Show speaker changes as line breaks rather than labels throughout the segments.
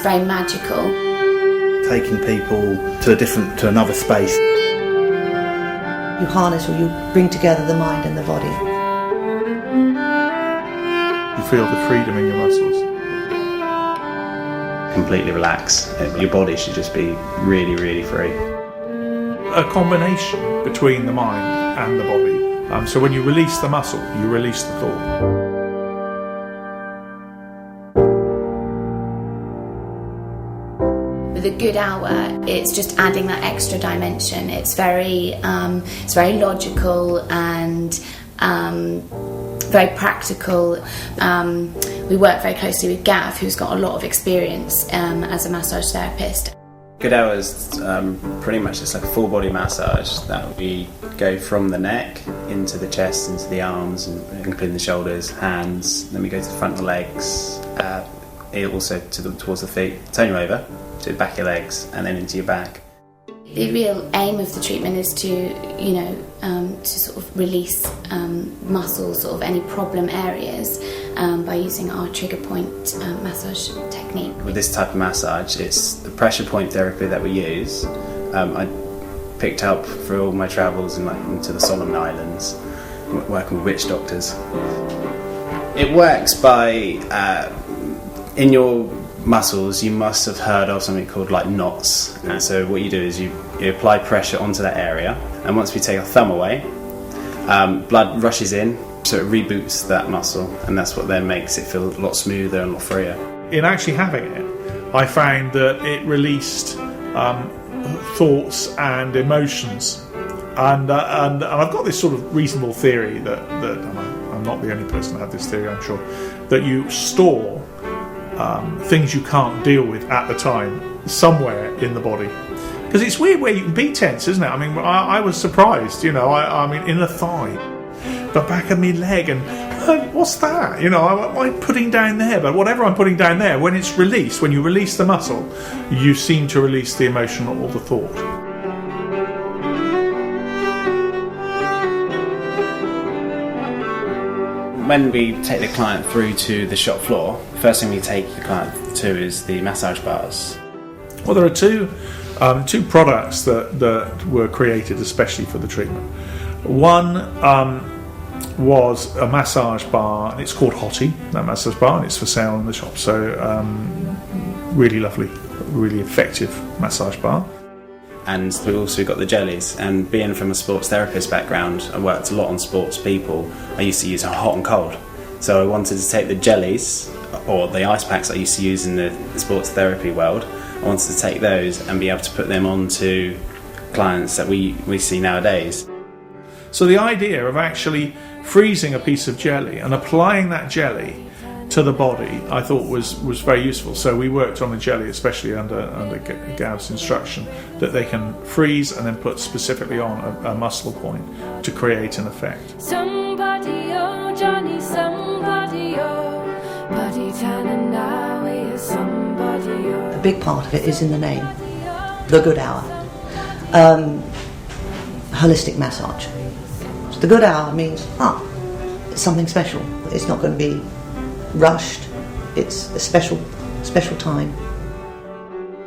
very magical.
Taking people to another space.
You harness, or you bring together the mind and the body.
You feel the freedom in your muscles.
Completely relax. Your body should just be really, really free.
A combination between the mind and the body. So when you release the muscle, you release the thought.
With a good hour, it's just adding that extra dimension. It's very logical and very practical. We work very closely with Gav, who's got a lot of experience as a massage therapist.
Good hour is pretty much just like a full body massage that we go from the neck into the chest, into the arms, and including the shoulders, hands. Then we go to the front of the legs, also towards the feet. Turn you over to the back of your legs, and then into your back.
The real aim of the treatment is to sort of release muscles, sort of any problem areas, by using our trigger point massage technique.
With this type of massage, it's the pressure point therapy that we use. I picked up through all my travels into the Solomon Islands, working with witch doctors. It works by, in your muscles, you must have heard of something called like knots. And so what you do is you apply pressure onto that area, and once we take our thumb away, blood rushes in, so it reboots that muscle, and that's what then makes it feel a lot smoother and a lot freer.
In actually having it, I found that it released thoughts and emotions, and I've got this sort of reasonable theory that I'm not the only person to have this theory, I'm sure, that you store things you can't deal with at the time somewhere in the body, because it's weird where you can be tense, isn't it? I mean, I was surprised, I mean in the thigh, the back of my leg, and what's that? What am I putting down there? But whatever I'm putting down there, when it's released, when you release the muscle, you seem to release the emotion or the thought.
When we take the client through to the shop floor, the first thing we take the client to is the massage bars.
Well, there are two products that were created especially for the treatment. One was a massage bar, and it's called Hottie, that massage bar, and it's for sale in the shop. So really lovely, really effective massage bar.
And we've also got the jellies, and being from a sports therapist background, I worked a lot on sports people. I used to use hot and cold, so I wanted to take the jellies, or the ice packs I used to use in the sports therapy world, I wanted to take those and be able to put them onto clients that we see nowadays.
So the idea of actually freezing a piece of jelly and applying that jelly to the body, I thought was very useful. So we worked on the jelly, especially under Gav's instruction, that they can freeze and then put specifically on a muscle point to create an effect.
Somebody, oh Johnny, somebody, oh, body turning now is somebody, oh.
A big part of it is in the name, the good hour. Holistic massage. So the good hour means, it's something special. It's not going to be rushed. It's a special time.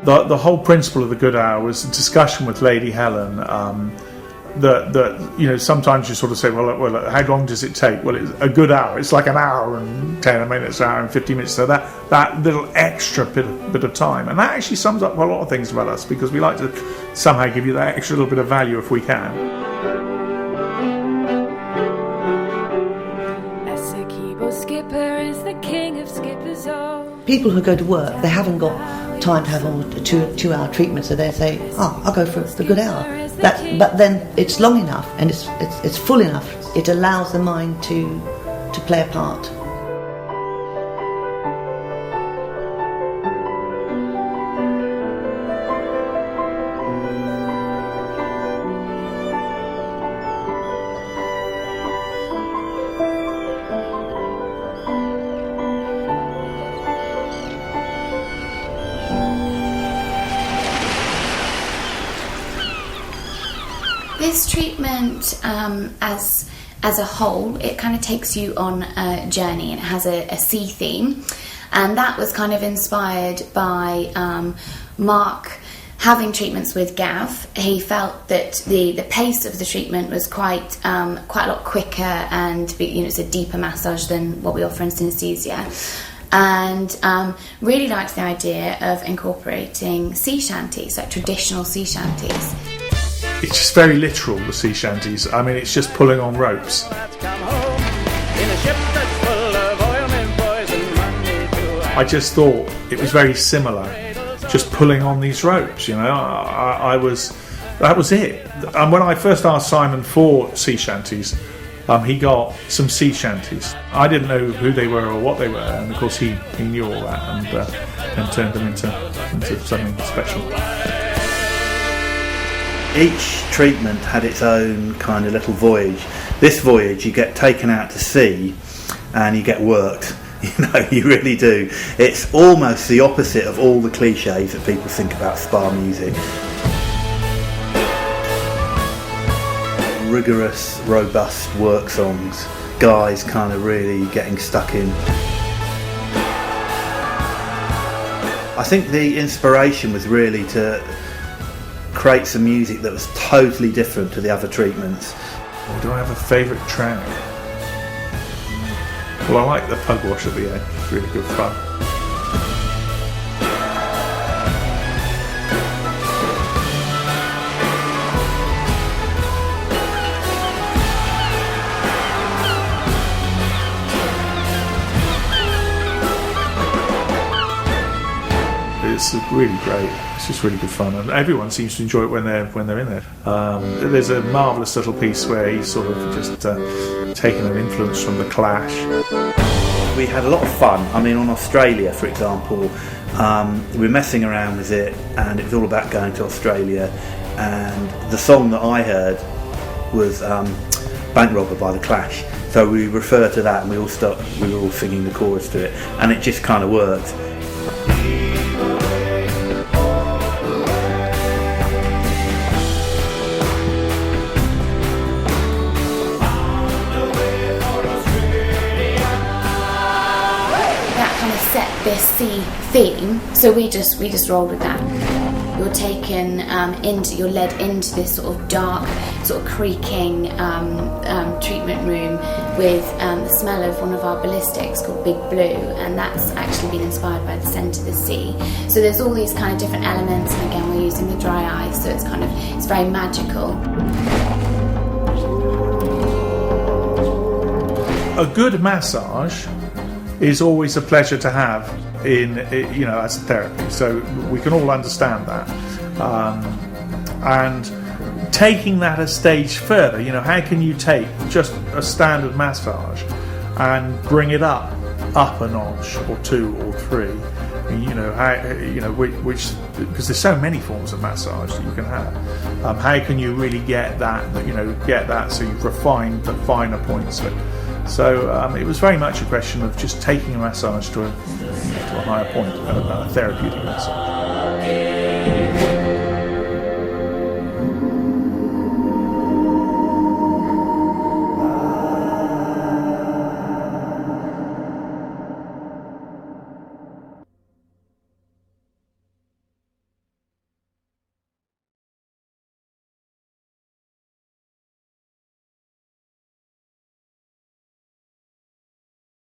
The whole principle of the good hour was a discussion with Lady Helen. That sometimes you sort of say, well, how long does it take? Well, it's a good hour. It's like an hour and 10 minutes, an hour and 50 minutes. So that little extra bit of time, and that actually sums up a lot of things about us, because we like to somehow give you that extra little bit of value if we can.
People who go to work, they haven't got time to have all a 2-hour treatment, so they say, I'll go for the good hour. But then it's long enough and it's full enough. It allows the mind to play a part.
This treatment, as as a whole, it kind of takes you on a journey, and it has a sea theme. And that was kind of inspired by Mark having treatments with Gav. He felt that the pace of the treatment was quite a lot quicker, and it's a deeper massage than what we offer in synesthesia. And really liked the idea of incorporating sea shanties, like traditional sea shanties.
It's just very literal, the sea shanties. I mean, it's just pulling on ropes. I just thought it was very similar, just pulling on these ropes, that was it. And when I first asked Simon for sea shanties, he got some sea shanties. I didn't know who they were or what they were, and of course he knew all that and turned them into something special.
Each treatment had its own kind of little voyage. This voyage, you get taken out to sea and you get worked. You really do. It's almost the opposite of all the cliches that people think about spa music. Rigorous, robust work songs. Guys kind of really getting stuck in. I think the inspiration was really to create some music that was totally different to the other treatments.
Do I have a favourite track? Well, I like the pug wash at the end. It's really good fun. It's really great. It's just really good fun, and everyone seems to enjoy it when they're in there. There's a marvellous little piece where he's sort of just taken an influence from the Clash.
We had a lot of fun. I mean, on Australia, for example, we were messing around with it, and it was all about going to Australia. And the song that I heard was Bankrobber by the Clash. So we referred to that, and we were all singing the chorus to it, and it just kind of worked.
This sea theme, so we just rolled with that. You're taken you're led into this sort of dark, sort of creaking treatment room with the smell of one of our ballistics called Big Blue, and that's actually been inspired by the scent of the sea. So there's all these kind of different elements, and again we're using the dry ice, so it's very magical.
A good massage is always a pleasure to have as a therapy, so we can all understand that, and taking that a stage further, how can you take just a standard massage and bring it up a notch or two or three, which because there's so many forms of massage that you can have, how can you really get that so you've refined the finer points of it. So it was very much a question of just taking a massage to a higher point, a therapeutic massage.